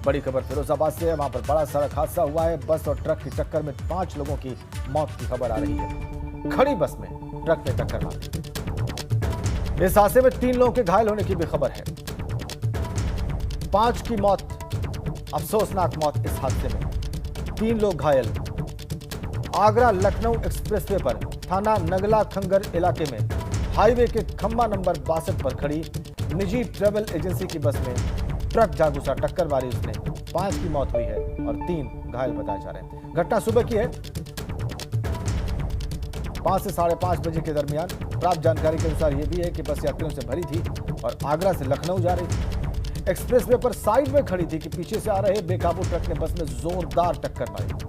बड़ी खबर फिरोजाबाद से है। वहां पर बड़ा सड़क हादसा हुआ है। बस और ट्रक की टक्कर में 5 लोगों की मौत की खबर आ रही है। खड़ी बस में ट्रक ने टक्कर मार दी। इस हादसे में 3 लोगों के घायल होने की भी खबर है। 5 की मौत, अफसोसनाक मौत इस हादसे में, 3 लोग घायल। आगरा लखनऊ एक्सप्रेसवे पर थाना नगला खंगर इलाके में हाईवे के खंबा नंबर 62 पर खड़ी निजी ट्रैवल एजेंसी की बस में ट्रक जा घुसा। टक्कर मारी उसने, 5 की मौत हुई है और 3 घायल बताए जा रहे हैं। घटना सुबह की है, 5 से 5:30 बजे के दरमियान। प्राप्त जानकारी के अनुसार यह भी है कि बस यात्रियों से भरी थी और आगरा से लखनऊ जा रही थी। एक्सप्रेसवे पर साइड में खड़ी थी कि पीछे से आ रहे बेकाबू ट्रक ने बस में जोरदार टक्कर मारी।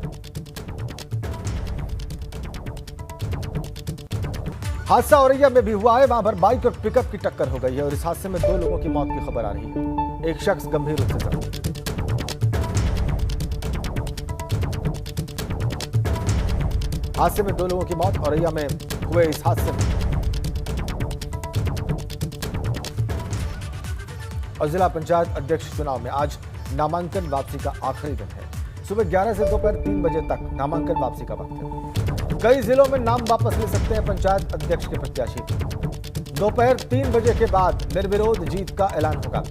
हादसा औरैया में भी हुआ है। वहां पर बाइक और पिकअप की टक्कर हो गई है और इस हादसे में 2 लोगों की मौत की खबर आ रही है। एक शख्स गंभीर रूप से जख्मी। हादसे में 2 लोगों की मौत औरैया में हुए इस हादसे में। और जिला पंचायत अध्यक्ष चुनाव में आज नामांकन वापसी का आखिरी दिन है। सुबह 11 से दोपहर 3 बजे तक नामांकन वापसी का वक्त है। कई जिलों में नाम वापस ले सकते हैं पंचायत अध्यक्ष के प्रत्याशी। दोपहर 3 बजे के बाद निर्विरोध जीत का ऐलान होगा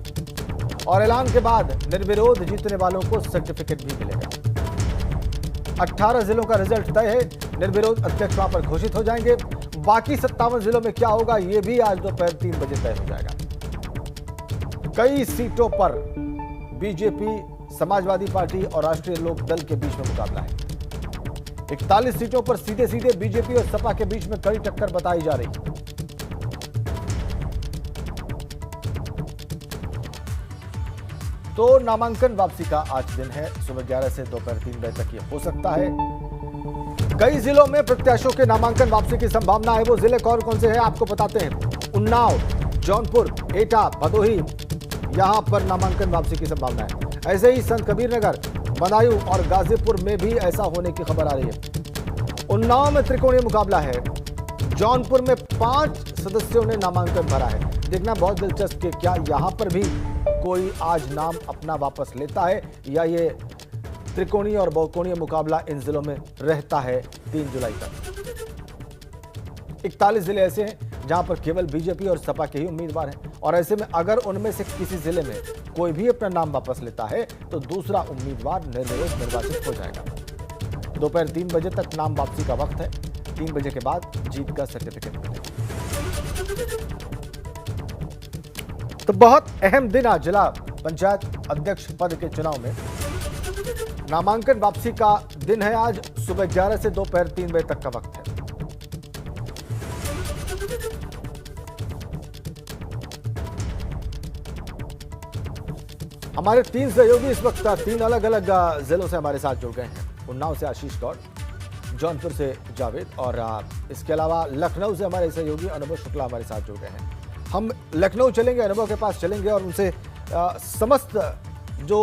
और ऐलान के बाद निर्विरोध जीतने वालों को सर्टिफिकेट भी मिलेगा। 18 जिलों का रिजल्ट तय है। निर्विरोध अध्यक्ष वहां पर घोषित हो जाएंगे। बाकी 57 जिलों में क्या होगा यह भी आज दोपहर 3 बजे तय हो जाएगा। कई सीटों पर बीजेपी, समाजवादी पार्टी और राष्ट्रीय लोक दल के बीच में मुकाबला है। 41 सीटों पर सीधे सीधे बीजेपी और सपा के बीच में कड़ी टक्कर बताई जा रही है। तो नामांकन वापसी का आज दिन है। सुबह 11 से दोपहर 3 बजे तक ये हो सकता है। कई जिलों में प्रत्याशियों के नामांकन वापसी की संभावना है। वो जिले कौन कौन से हैं आपको बताते हैं। उन्नाव, जौनपुर, एटा, भदोही, यहां पर नामांकन वापसी की संभावना है। ऐसे ही संत कबीर नगर, बदायूं और गाजीपुर में भी ऐसा होने की खबर आ रही है। उन्नाव में त्रिकोणीय मुकाबला है। जौनपुर में 5 सदस्यों ने नामांकन भरा है। देखना बहुत दिलचस्प कि क्या यहां पर भी कोई आज नाम अपना वापस लेता है या ये त्रिकोणीय और बहुकोणीय मुकाबला इन जिलों में रहता है 3 जुलाई तक। 41 जिले ऐसे हैं जहां पर केवल बीजेपी और सपा के ही उम्मीदवार हैं और ऐसे में अगर उनमें से किसी जिले में कोई भी अपना नाम वापस लेता है तो दूसरा उम्मीदवार निर्विरोध निर्वाचित हो जाएगा। दोपहर 3 बजे तक नाम वापसी का वक्त है। 3 बजे के बाद जीत का सर्टिफिकेट मिलेगा। तो बहुत अहम दिन आज जिला पंचायत अध्यक्ष पद के चुनाव में। नामांकन वापसी का दिन है आज। सुबह 11 से दोपहर 3 बजे तक का वक्त है। हमारे 3 सहयोगी इस वक्त 3 अलग अलग जिलों से हमारे साथ जुड़ गए हैं। उन्नाव से आशीष गौड़, जौनपुर से जावेद और इसके अलावा लखनऊ से हमारे सहयोगी अनुभव शुक्ला हमारे साथ जुड़ गए हैं। हम लखनऊ चलेंगे, अनुभव के पास चलेंगे और उनसे समस्त जो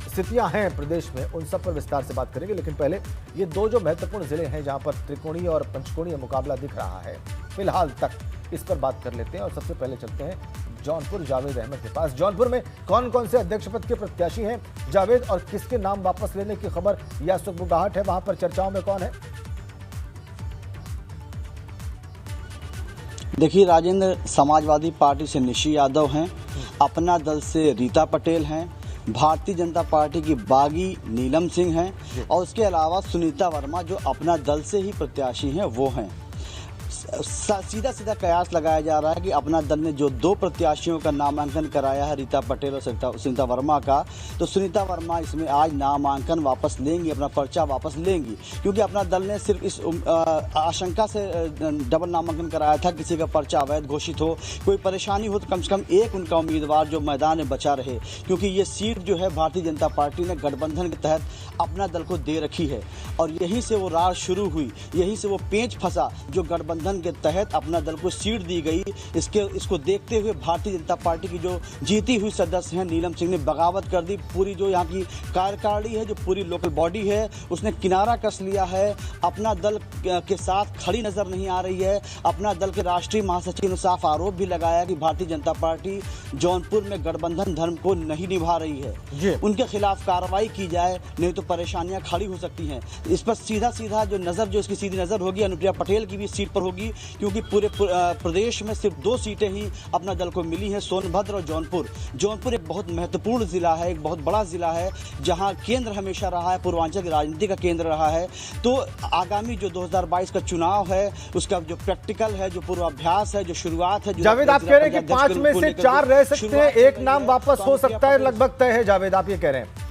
स्थितियां हैं प्रदेश में उन सब पर विस्तार से बात करेंगे। लेकिन पहले ये 2 जो महत्वपूर्ण जिले हैं जहां पर त्रिकोणीय और पंचकोणीय मुकाबला दिख रहा है फिलहाल तक, इस पर बात कर लेते हैं। और सबसे पहले चलते हैं जौनपुर, जावेद अहमद के पास। जौनपुर में कौन कौन से अध्यक्ष पद के प्रत्याशी हैं जावेद, और किसके नाम वापस लेने की खबर या सुगबुगाहट है, वहां पर चर्चाओं में कौन है? देखिए राजेंद्र, समाजवादी पार्टी से निशी यादव हैं, अपना दल से रीता पटेल हैं, भारतीय जनता पार्टी की बागी नीलम सिंह हैं और उसके अलावा सुनीता वर्मा जो अपना दल से ही प्रत्याशी हैं वो हैं। सीधा सीधा कयास लगाया जा रहा है कि अपना दल ने जो 2 प्रत्याशियों का नामांकन कराया है, रीता पटेल और सुनीता वर्मा का, तो सुनीता वर्मा इसमें आज नामांकन वापस लेंगी, अपना पर्चा वापस लेंगी, क्योंकि अपना दल ने सिर्फ इस आशंका से डबल नामांकन कराया था किसी का पर्चा अवैध घोषित हो, कोई परेशानी हो तो कम से कम एक उनका उम्मीदवार जो मैदान में बचा रहे, क्योंकि ये सीट जो है भारतीय जनता पार्टी ने गठबंधन के तहत अपना दल को दे रखी है और यहीं से वो रार शुरू हुई, यहीं से वो पेंच फंसा जो गठबंधन गठबंधन के तहत अपना दल को सीट दी गई। इसको देखते हुए भारतीय जनता पार्टी की जो जीती हुई सदस्य हैं नीलम सिंह ने बगावत कर दी। पूरी जो यहाँ की कार्यकारिणी है, जो पूरी लोकल बॉडी है, उसने किनारा कस लिया है। अपना दल के साथ खड़ी नजर नहीं आ रही है। अपना दल के राष्ट्रीय महासचिव ने साफ आरोप भी लगाया कि भारतीय जनता पार्टी जौनपुर में गठबंधन धर्म को नहीं निभा रही है। उनके खिलाफ कार्रवाई की जाए, नहीं तो परेशानियां खड़ी हो सकती हैं। इस पर सीधा जो नज़र, जो इसकी सीधी नज़र होगी अनुप्रिया पटेल की भी सीट पर होगी, क्योंकि पूरे प्रदेश में सिर्फ 2 सीटें ही अपना दल को मिली हैं, सोनभद्र और जौनपुर। जौनपुर एक बहुत महत्वपूर्ण जिला है, एक बहुत बड़ा जिला है, जहां केंद्र हमेशा रहा है, पूर्वांचल की राजनीति का केंद्र रहा है। तो आगामी जो 2022 का चुनाव है, उसका जो प्रैक्टिकल है, जो पूर्वाभ्यास है, जो शुरुआत है, जावेद आप कह रहे हैं कि 5 में से 4 रह सकते हैं, एक नाम वापस हो सकता है, लगभग तय है। जावेद आप ये कह रहे हैं?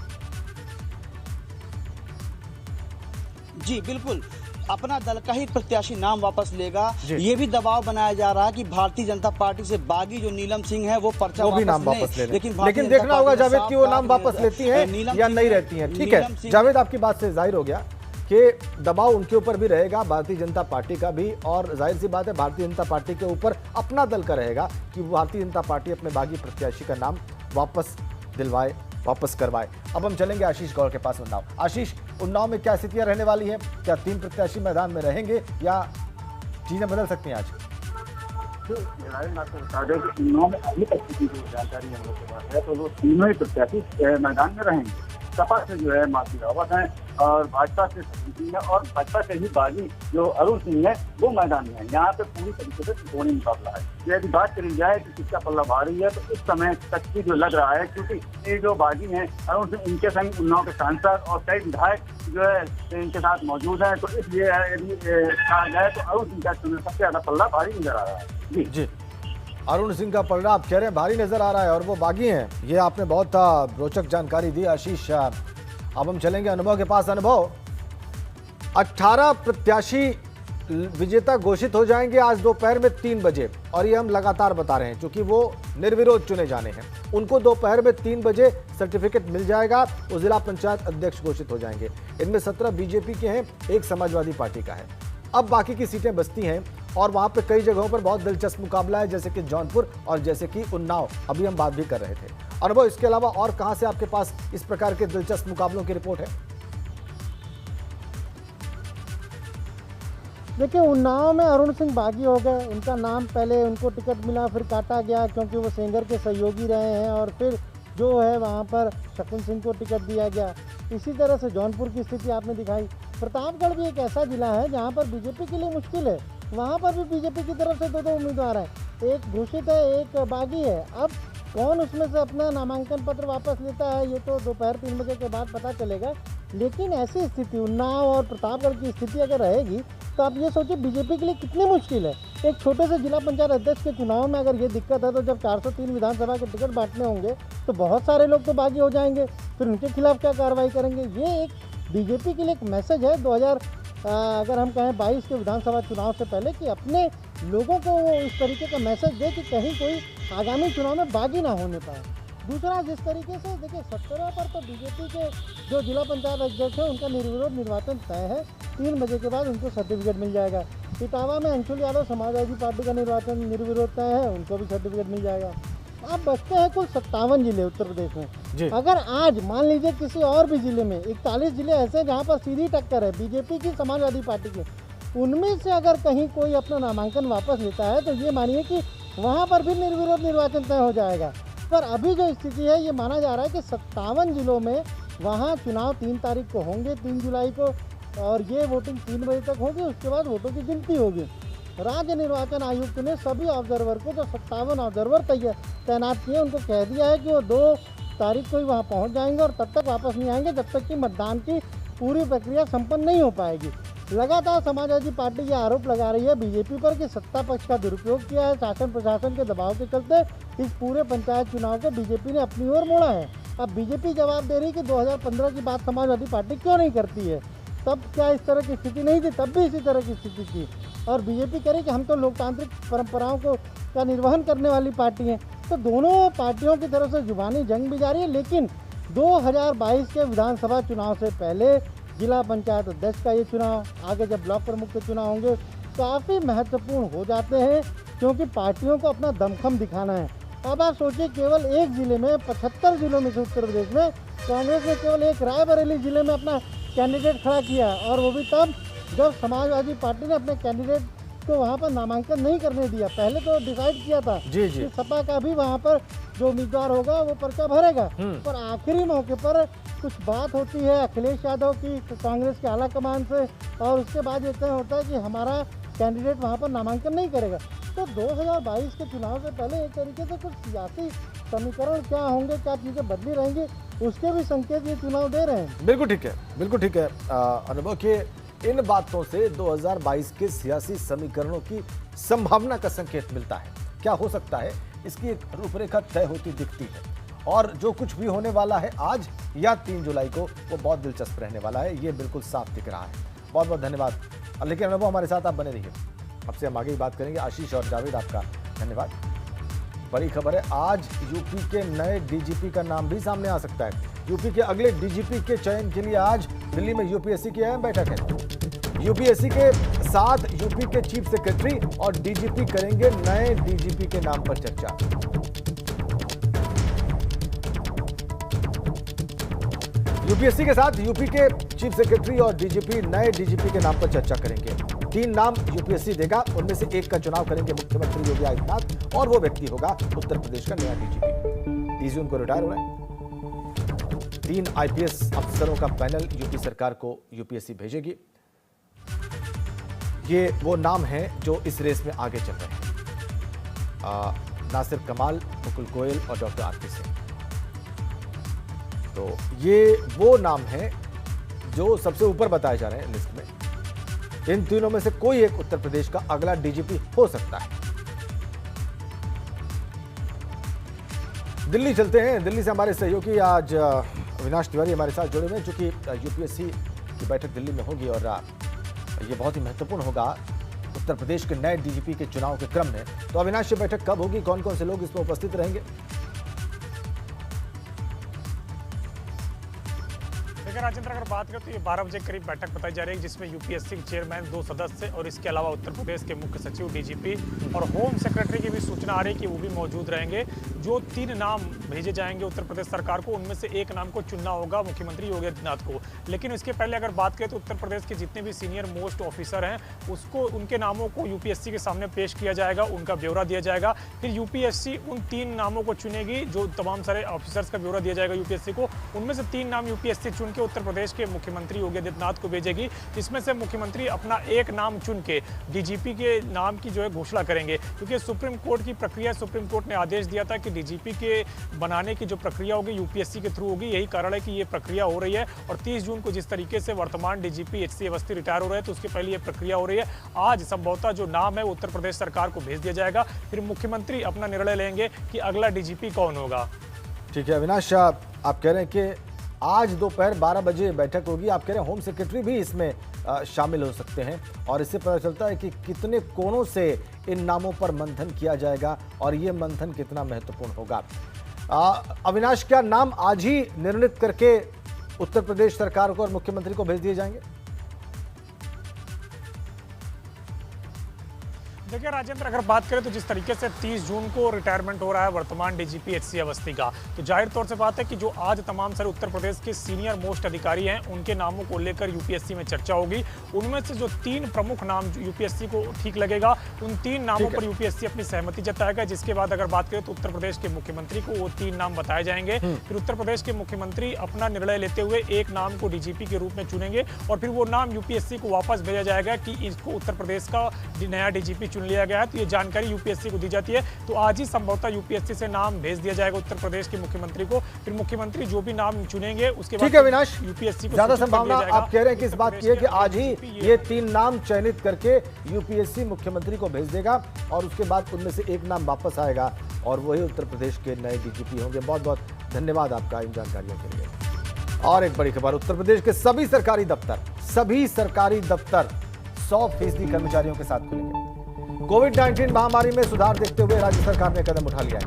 जी बिल्कुल, अपना दल का ही प्रत्याशी नाम वापस लेगा। ये भी दबाव बनाया जा रहा है कि भारतीय जनता पार्टी से बागी जो नीलम सिंह है वो पर्चा वो भी नाम वापस ले। लेकिन देखना होगा जावेद कि वो नाम वापस लेती हैं या नहीं रहती हैं। ठीक है जावेद, आपकी बात से जाहिर हो गया कि दबाव उनके ऊपर भी रहेगा, भारतीय जनता पार्टी का भी, और जाहिर सी बात है भारतीय जनता पार्टी के ऊपर अपना दल का रहेगा कि भारतीय जनता पार्टी अपने बागी प्रत्याशी का नाम वापस दिलवाए, वापस करवाए। अब हम चलेंगे आशीष गौर के पास उन्नाव। आशीष, उन्नाव में क्या स्थितियां रहने वाली हैं? क्या 3 प्रत्याशी मैदान में रहेंगे या चीजें बदल सकती हैं आज? आपको बता दें कि उन्नाव में अभी तक की जो जानकारी हम लोग के पास है, तो वो तीनों ही प्रत्याशी मैदान में रहेंगे। सपा से जो है माफी रावत है, और भाजपा से सिंह है, और भाजपा से ही बागी जो अरुण सिंह है वो मैदान में है। यहाँ पे पूरी तरीके से त्रिकोणीय मुकाबला है। यदि बात करी जाए कि किसका पल्ला भारी है, तो इस समय तक की जो लग रहा है, क्योंकि ये जो बागी हैं अरुण सिंह, इनके संग उन्नाव के सांसद और कई विधायक जो है इनके साथ मौजूद हैं, तो इसलिए यदि कहा जाए तो अरुण सिंह का सबसे ज्यादा पल्ला भारी नजर आ रहा है। जी, अरुण सिंह का पलड़ा आप कह रहे हैं भारी नजर आ रहा है और वो बागी हैं। ये आपने बहुत रोचक जानकारी दी आशीष। अब हम चलेंगे अनुभव के पास। अनुभव, 18 प्रत्याशी विजेता घोषित हो जाएंगे आज दोपहर में 3 बजे, और ये हम लगातार बता रहे हैं क्योंकि वो निर्विरोध चुने जाने हैं। उनको दोपहर में 3 बजे सर्टिफिकेट मिल जाएगा, वो जिला पंचायत अध्यक्ष घोषित हो जाएंगे। इनमें 17 बीजेपी के हैं, 1 समाजवादी पार्टी का है। अब बाकी की सीटें बचती हैं और वहां पे कई जगहों पर बहुत दिलचस्प मुकाबला है, जैसे कि जौनपुर और जैसे कि उन्नाव। अभी हम बात भी कर रहे थे। अनुभव, इसके अलावा और कहां से आपके पास इस प्रकार के दिलचस्प मुकाबलों की रिपोर्ट है? देखिए, उन्नाव में अरुण सिंह बागी हो गए। उनका नाम पहले उनको टिकट मिला, फिर काटा गया क्योंकि वो सेंगर के सहयोगी रहे हैं, और फिर जो है वहाँ पर शकुन सिंह को टिकट दिया गया। इसी तरह से जौनपुर की स्थिति आपने दिखाई। प्रतापगढ़ भी एक ऐसा जिला है जहाँ पर बीजेपी के लिए मुश्किल है, वहाँ पर भी बीजेपी की तरफ से 2 उम्मीदवार हैं, एक घोषित है, एक बागी है। अब कौन उसमें से अपना नामांकन पत्र वापस लेता है, ये तो दोपहर 3 बजे के बाद पता चलेगा। लेकिन ऐसी स्थिति उन्नाव और प्रतापगढ़ की स्थिति अगर रहेगी तो आप ये सोचिए बीजेपी के लिए कितनी मुश्किल है। एक छोटे से जिला पंचायत अध्यक्ष के चुनाव में अगर ये दिक्कत है, तो जब 403 विधानसभा के टिकट बांटने होंगे तो बहुत सारे लोग तो बागी हो जाएंगे, फिर उनके खिलाफ क्या कार्रवाई करेंगे। ये एक बीजेपी के लिए एक मैसेज है अगर हम कहें 22 के विधानसभा चुनाव से पहले, कि अपने लोगों को वो इस तरीके का मैसेज दे कि कहीं कोई आगामी चुनाव में बागी ना होने पाए। दूसरा, जिस तरीके से देखिए 17 पर तो बीजेपी के जो जिला पंचायत अध्यक्ष हैं उनका निर्विरोध निर्वाचन तय है। 3 बजे के बाद उनको सर्टिफिकेट मिल जाएगा। इटावा में अंशुल यादव समाजवादी पार्टी का निर्वाचन निर्विरोध तय है, उनको भी सर्टिफिकेट मिल जाएगा। अब बचते हैं कुल 57 जिले उत्तर प्रदेश में। अगर आज मान लीजिए किसी और भी जिले में 41 जिले ऐसे जहाँ पर सीधी टक्कर है बीजेपी की समाजवादी पार्टी की, उनमें से अगर कहीं कोई अपना नामांकन वापस लेता है तो ये मानिए कि वहाँ पर भी निर्विरोध निर्वाचन तय हो जाएगा। पर अभी जो स्थिति है, ये माना जा रहा है कि 57 जिलों में वहाँ चुनाव 3 तारीख को होंगे, 3 जुलाई को, और ये वोटिंग 3 बजे तक होगी। उसके बाद वोटों की गिनती होगी। राज्य निर्वाचन आयुक्त ने सभी ऑब्जर्वर को, जो 57 ऑब्जर्वर तैनात किए, उनको कह दिया है कि वो 2 तारीख को ही वहाँ पहुँच जाएंगे और तब तक वापस नहीं आएंगे जब तक कि मतदान की पूरी प्रक्रिया संपन्न नहीं हो पाएगी। लगातार समाजवादी पार्टी ये आरोप लगा रही है बीजेपी पर कि सत्ता पक्ष का दुरुपयोग किया है। शासन प्रशासन के दबाव के चलते इस पूरे पंचायत चुनाव को बीजेपी ने अपनी ओर मोड़ा है। अब बीजेपी जवाब दे रही कि 2015 की बात समाजवादी पार्टी क्यों नहीं करती है। तब क्या इस तरह की स्थिति नहीं थी? तब भी इसी तरह की स्थिति थी। और बीजेपी कह रही कि हम तो लोकतांत्रिक परंपराओं का निर्वहन करने वाली पार्टी हैं। तो दोनों पार्टियों की तरफ से जुबानी जंग भी जारी है। लेकिन 2022 के विधानसभा चुनाव से पहले जिला पंचायत अध्यक्ष का ये चुनाव, आगे जब ब्लॉक प्रमुख के चुनाव होंगे, काफ़ी महत्वपूर्ण हो जाते हैं, क्योंकि पार्टियों को अपना दमखम दिखाना है। अब आप सोचिए, केवल एक ज़िले में 75 ज़िलों में से उत्तर प्रदेश में कांग्रेस ने केवल एक रायबरेली ज़िले में अपना कैंडिडेट खड़ा किया, और वो भी तब जब समाजवादी पार्टी ने अपने कैंडिडेट को वहाँ पर नामांकन नहीं करने दिया। पहले तो डिसाइड किया था जी। कि सपा का भी वहाँ पर जो उम्मीदवार होगा वो पर्चा भरेगा, पर आखिरी मौके पर कुछ बात होती है अखिलेश यादव की कांग्रेस के आला कमान से, और उसके बाद ये तय होता है कि हमारा कैंडिडेट वहाँ पर नामांकन नहीं करेगा। तो 2022 के चुनाव से पहले एक तरीके से कुछ सियासी समीकरण क्या होंगे, क्या चीज़ें बदली रहेंगी, उसके भी संकेत ये चुनाव दे रहे हैं। बिल्कुल ठीक है, बिल्कुल ठीक है। अनुभव के इन बातों से 2022 के सियासी समीकरणों की संभावना का संकेत मिलता है। क्या हो सकता है, इसकी एक रूपरेखा तय होती दिखती है, और जो कुछ भी होने वाला है आज या 3 जुलाई को, वो बहुत दिलचस्प रहने वाला है, ये बिल्कुल साफ दिख रहा है। बहुत बहुत धन्यवाद। लेकिन अनुभव, हमारे साथ आप बने रहिए, आपसे हम आगे ही बात करेंगे। आशीष और जावेद, आपका धन्यवाद। बड़ी खबर है, आज यूपी के नए डीजीपी का नाम भी सामने आ सकता है। यूपी के अगले डीजीपी के चयन के लिए आज दिल्ली में यूपीएससी की अहम बैठक है। यूपीएससी के साथ यूपी के चीफ सेक्रेटरी और डीजीपी करेंगे नए डीजीपी के नाम पर चर्चा। यूपीएससी के साथ यूपी के चीफ सेक्रेटरी और डीजीपी नए डीजीपी के नाम पर चर्चा करेंगे। 3 नाम यूपीएससी देगा, उनमें से एक का चुनाव करेंगे मुख्यमंत्री योगी आदित्यनाथ, और वो व्यक्ति होगा उत्तर प्रदेश का नया डीजीपी। 30 जून को रिटायर हो रहे हैं। 3 आईपीएस अफसरों का पैनल यूपी सरकार को यूपीएससी भेजेगी। ये वो नाम हैं जो इस रेस में आगे चल रहे हैं, नासिर कमाल, मुकुल गोयल और डॉक्टर आरपी सिंह। तो ये वो नाम हैं जो सबसे ऊपर बताए जा रहे हैं लिस्ट में। इन तीनों में से कोई एक उत्तर प्रदेश का अगला डीजीपी हो सकता है। दिल्ली चलते हैं। दिल्ली से हमारे सहयोगी आज अविनाश तिवारी हमारे साथ जुड़े हुए हैं, चूंकि यूपीएससी की बैठक दिल्ली में होगी और ये बहुत ही महत्वपूर्ण होगा उत्तर प्रदेश के नए डीजीपी के चुनाव के क्रम में। तो अविनाश, ये बैठक कब होगी, कौन कौन से लोग इसमें उपस्थित रहेंगे? देखिए राजेंद्र, अगर बात करें तो ये 12 बजे करीब बैठक बताई जा रही है, जिसमें यूपीएससी के चेयरमैन 2 सदस्य और इसके अलावा उत्तर प्रदेश के मुख्य सचिव, डीजीपी और होम सेक्रेटरी की भी सूचना आ रही है कि वो भी मौजूद रहेंगे। जो 3 नाम भेजे जाएंगे उत्तर प्रदेश सरकार को, उनमें से एक नाम को चुनना होगा मुख्यमंत्री योगी आदित्यनाथ को। लेकिन इसके पहले अगर बात करें तो उत्तर प्रदेश के जितने भी सीनियर मोस्ट ऑफिसर हैं, उसको उनके नामों को यूपीएससी के सामने पेश किया जाएगा, उनका ब्यौरा दिया जाएगा। फिर यूपीएससी उन 3 नामों को चुनेगी, जो तमाम सारे ऑफिसर्स का ब्यौरा दिया जाएगा यूपीएससी को। उनमें से 3 नाम यूपीएससी चुन के उत्तर प्रदेश के मुख्यमंत्री योगी आदित्यनाथ को भेजेगी, जिसमें से मुख्यमंत्री अपना एक नाम चुन के डीजीपी के नाम की जो है घोषणा करेंगे। क्योंकि सुप्रीम कोर्ट की प्रक्रिया, सुप्रीम कोर्ट ने आदेश दिया था कि डीजीपी के बनाने की जो प्रक्रिया होगी यूपीएससी के थ्रू होगी। यही कारण है कि ये प्रक्रिया हो रही है। और 30 जून को जिस तरीके से वर्तमान डीजीपी एचसी अवस्थी रिटायर हो रहे हैं, तो उसके पहले ये प्रक्रिया हो रही है। आज संभवतः जो नाम है उत्तर प्रदेश सरकार को भेज दिया जाएगा, फिर मुख्यमंत्री अपना निर्णय लेंगे कि अगला डीजीपी कौन होगा। ठीक है अविनाश, आप कह रहे हैं कि आज दोपहर 12 बजे बैठक होगी। आप कह रहे हैं होम सेक्रेटरी भी इसमें शामिल हो सकते हैं, और इससे पता चलता है कि कितने कोणों से इन नामों पर मंथन किया जाएगा और ये मंथन कितना महत्वपूर्ण होगा। अविनाश, क्या नाम आज ही निर्णित करके उत्तर प्रदेश सरकार को और मुख्यमंत्री को भेज दिए जाएंगे? देखिए राजेंद्र, अगर बात करें तो जिस तरीके से 30 जून को रिटायरमेंट हो रहा है वर्तमान डीजीपी एचसी अवस्थी का, तो जाहिर तौर से बात है कि जो आज तमाम सारे उत्तर प्रदेश के सीनियर मोस्ट अधिकारी हैं, उनके नामों को लेकर यूपीएससी में चर्चा होगी। उनमें से जो 3 प्रमुख नाम यूपीएससी को ठीक लगेगा, उन 3 नामों पर यूपीएससी अपनी सहमति जताएगा। जिसके बाद अगर बात करें तो उत्तर प्रदेश के मुख्यमंत्री को वो 3 नाम बताए जाएंगे। फिर उत्तर प्रदेश के मुख्यमंत्री अपना निर्णय लेते हुए एक नाम को डीजीपी के रूप में चुनेंगे, और फिर वो नाम यूपीएससी को वापस भेजा जाएगा कि इसको उत्तर प्रदेश का नया डीजीपी चुन लिया गया है। तो ये जानकारी यूपीएससी को दी जाती है। तो आज ही संभवतः यूपीएससी से नाम भेज दिया जाएगा उत्तर प्रदेश के मुख्यमंत्री को। फिर मुख्यमंत्री जो भी नाम चुनेंगे उसके बाद, ठीक है अविनाश, यूपीएससी को ज्यादा संभावना आप कह रहे हैं कि इस बात की है कि आज ही ये 3 नाम चयनित करके यूपीएससी मुख्यमंत्री को भेज देगा, और उसके बाद उनमें से एक नाम वापस आएगा और वही उत्तर प्रदेश के नए डीजीपी होंगे। बहुत बहुत धन्यवाद आपका इन जानकारियों के लिए। और एक बड़ी खबर, उत्तर प्रदेश के सभी सरकारी दफ्तर 100% कर्मचारियों के साथ खुलेंगे। कोविड-19 महामारी में सुधार देखते हुए राज्य सरकार ने कदम उठा लिया है।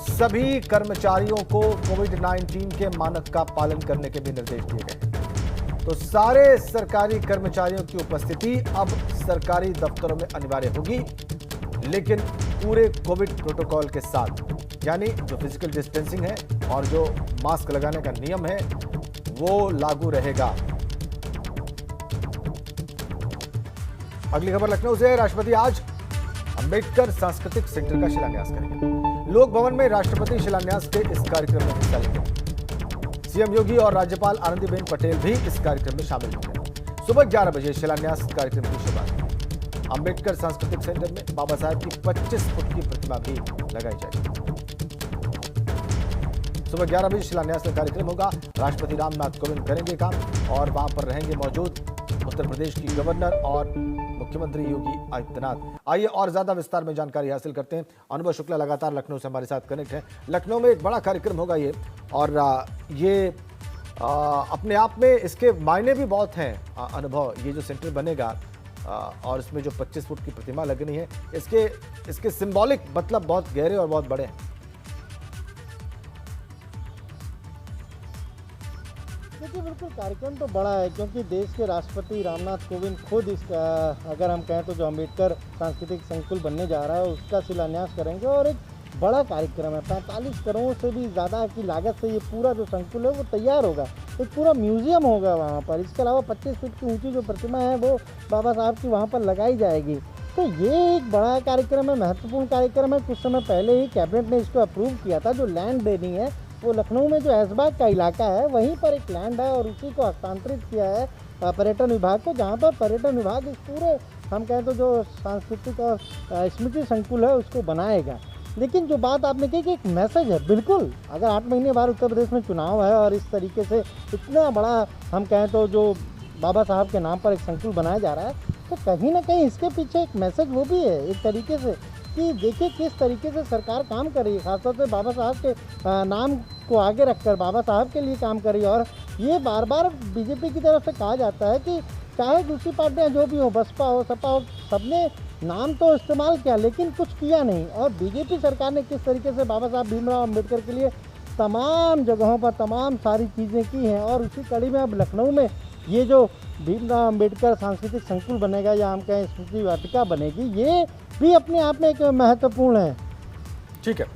सभी कर्मचारियों को कोविड-19 के मानक का पालन करने के भी निर्देश दिए गए हैं। तो सारे सरकारी कर्मचारियों की उपस्थिति अब सरकारी दफ्तरों में अनिवार्य होगी, लेकिन पूरे कोविड प्रोटोकॉल के साथ, यानी जो फिजिकल डिस्टेंसिंग है और जो मास्क लगाने का नियम है वो लागू रहेगा। अगली खबर लखनऊ से है। राष्ट्रपति आज अंबेडकर सांस्कृतिक सेंटर का शिलान्यास करेंगे। लोक भवन में राष्ट्रपति शिलान्यास के इस कार्यक्रम में हिस्सा लेंगे। सीएम योगी और राज्यपाल आनंदीबेन पटेल भी इस कार्यक्रम में शामिल होंगे। सुबह 11 बजे शिलान्यास कार्यक्रम की शुरुआत। अंबेडकर सांस्कृतिक सेंटर में बाबा साहब की 25 फुट की प्रतिमा भी लगाई जाएगी। सुबह 11 बजे शिलान्यास का कार्यक्रम होगा। राष्ट्रपति रामनाथ कोविंद करेंगे काम और वहां पर रहेंगे मौजूद उत्तर प्रदेश की गवर्नर और मुख्यमंत्री योगी आदित्यनाथ। आइए और ज्यादा विस्तार में जानकारी हासिल करते हैं। अनुभव शुक्ला लगातार लखनऊ से हमारे साथ कनेक्ट है। लखनऊ में एक बड़ा कार्यक्रम होगा ये, और ये अपने आप में इसके मायने भी बहुत हैं। अनुभव, ये जो सेंटर बनेगा और इसमें जो 25 फुट की प्रतिमा लगनी है, इसके सिंबॉलिक मतलब बहुत गहरे और बहुत बड़े हैं। देखिए, बिल्कुल कार्यक्रम तो बड़ा है, क्योंकि देश के राष्ट्रपति रामनाथ कोविंद खुद इसका, अगर हम कहें तो जो अम्बेडकर सांस्कृतिक संकुल बनने जा रहा है उसका शिलान्यास करेंगे। और एक बड़ा कार्यक्रम है, 45 करोड़ से भी ज़्यादा की लागत से ये पूरा जो संकुल है वो तैयार होगा। एक पूरा म्यूजियम होगा वहाँ पर। इसके अलावा 25 फीट की ऊंची जो प्रतिमा है वो बाबा साहब की वहाँ पर लगाई जाएगी। तो ये एक बड़ा कार्यक्रम है, महत्वपूर्ण कार्यक्रम है। कुछ समय पहले ही कैबिनेट ने इसको अप्रूव किया था। जो लैंड देनी है वो लखनऊ में जो ऐशबाग का इलाका है वहीं पर एक लैंड है और उसी को हस्तांतरित किया है पर्यटन विभाग को, जहाँ पर पर्यटन विभाग इस पूरे, हम कहें तो जो सांस्कृतिक और स्मृति संकुल है उसको बनाएगा। लेकिन जो बात आपने कही कि एक मैसेज है, बिल्कुल, अगर 8 महीने बाद उत्तर प्रदेश में चुनाव है और इस तरीके से इतना बड़ा, हम कहें तो जो बाबा साहब के नाम पर एक संकुल बनाया जा रहा है, तो कहीं ना कहीं इसके पीछे एक मैसेज वो भी है एक तरीके से, कि देखिए किस तरीके से सरकार काम कर रही है, खासतौर से बाबा साहब के नाम को आगे रखकर बाबा साहब के लिए काम कर रही है। और ये बार बार बीजेपी की तरफ से कहा जाता है कि चाहे दूसरी पार्टियां जो भी हो, बसपा हो, सपा हो, सबने नाम तो इस्तेमाल किया लेकिन कुछ किया नहीं। और बीजेपी सरकार ने किस तरीके से बाबा साहब भीमराव अम्बेडकर के लिए तमाम जगहों पर तमाम सारी चीज़ें की हैं। और उसी कड़ी में अब लखनऊ में ये जो भीमराव अम्बेडकर सांस्कृतिक संकुल बनेगा या हम कहें स्मृति वाटिका बनेगी, ये भी अपने आप में एक महत्वपूर्ण है। ठीक है,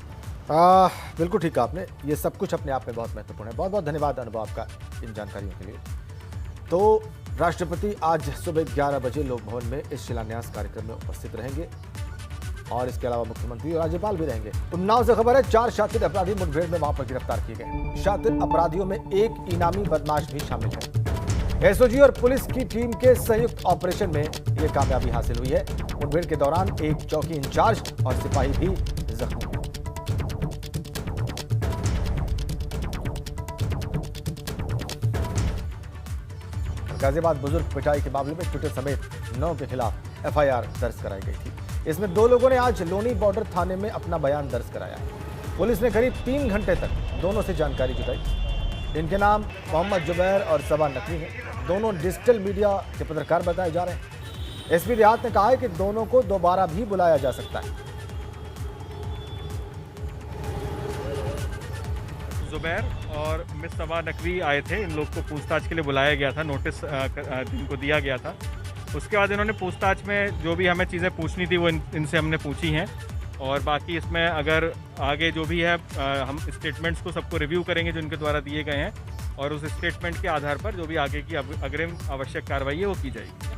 बिल्कुल ठीक है आपने, ये सब कुछ अपने आप में बहुत महत्वपूर्ण है। बहुत बहुत धन्यवाद अनुभव आपका इन जानकारियों के लिए। तो राष्ट्रपति आज सुबह 11 बजे लोक भवन में इस शिलान्यास कार्यक्रम में उपस्थित रहेंगे और इसके अलावा मुख्यमंत्री और राज्यपाल भी रहेंगे। उन्नाव से खबर है, 4 शातिर अपराधी मुठभेड़ में वहां पर गिरफ्तार किए गए। शातिर अपराधियों में एक इनामी बदमाश भी शामिल है। एसओजी और पुलिस की टीम के संयुक्त ऑपरेशन में यह कामयाबी हासिल हुई है। मुठभेड़ के दौरान एक चौकी इंचार्ज और सिपाही भी जख्मी हुए। गाजियाबाद बुजुर्ग पिटाई के मामले में ट्विटर समेत 9 के खिलाफ एफआईआर दर्ज कराई गई थी। इसमें 2 लोगों ने आज लोनी बॉर्डर थाने में अपना बयान दर्ज कराया। पुलिस ने करीब 3 घंटे तक दोनों से जानकारी जुटाई। इनके नाम मोहम्मद जुबैर और सबा नकवी हैं। दोनों डिजिटल मीडिया के पत्रकार बताए जा रहे हैं। एसपी देहात ने कहा है कि दोनों को दोबारा भी बुलाया जा सकता है। जुबैर और मिस सबा नकवी आए थे। इन लोग को पूछताछ के लिए बुलाया गया था, नोटिस इनको दिया गया था। उसके बाद इन्होंने पूछताछ में जो भी हमें चीज़ें पूछनी थी वो इनसे हमने पूछी हैं। और बाकी इसमें अगर आगे जो भी है हम स्टेटमेंट्स को सबको रिव्यू करेंगे जो इनके द्वारा दिए गए हैं, और उस स्टेटमेंट के आधार पर जो भी आगे की अग्रिम आवश्यक कार्रवाई है वो की जाएगी।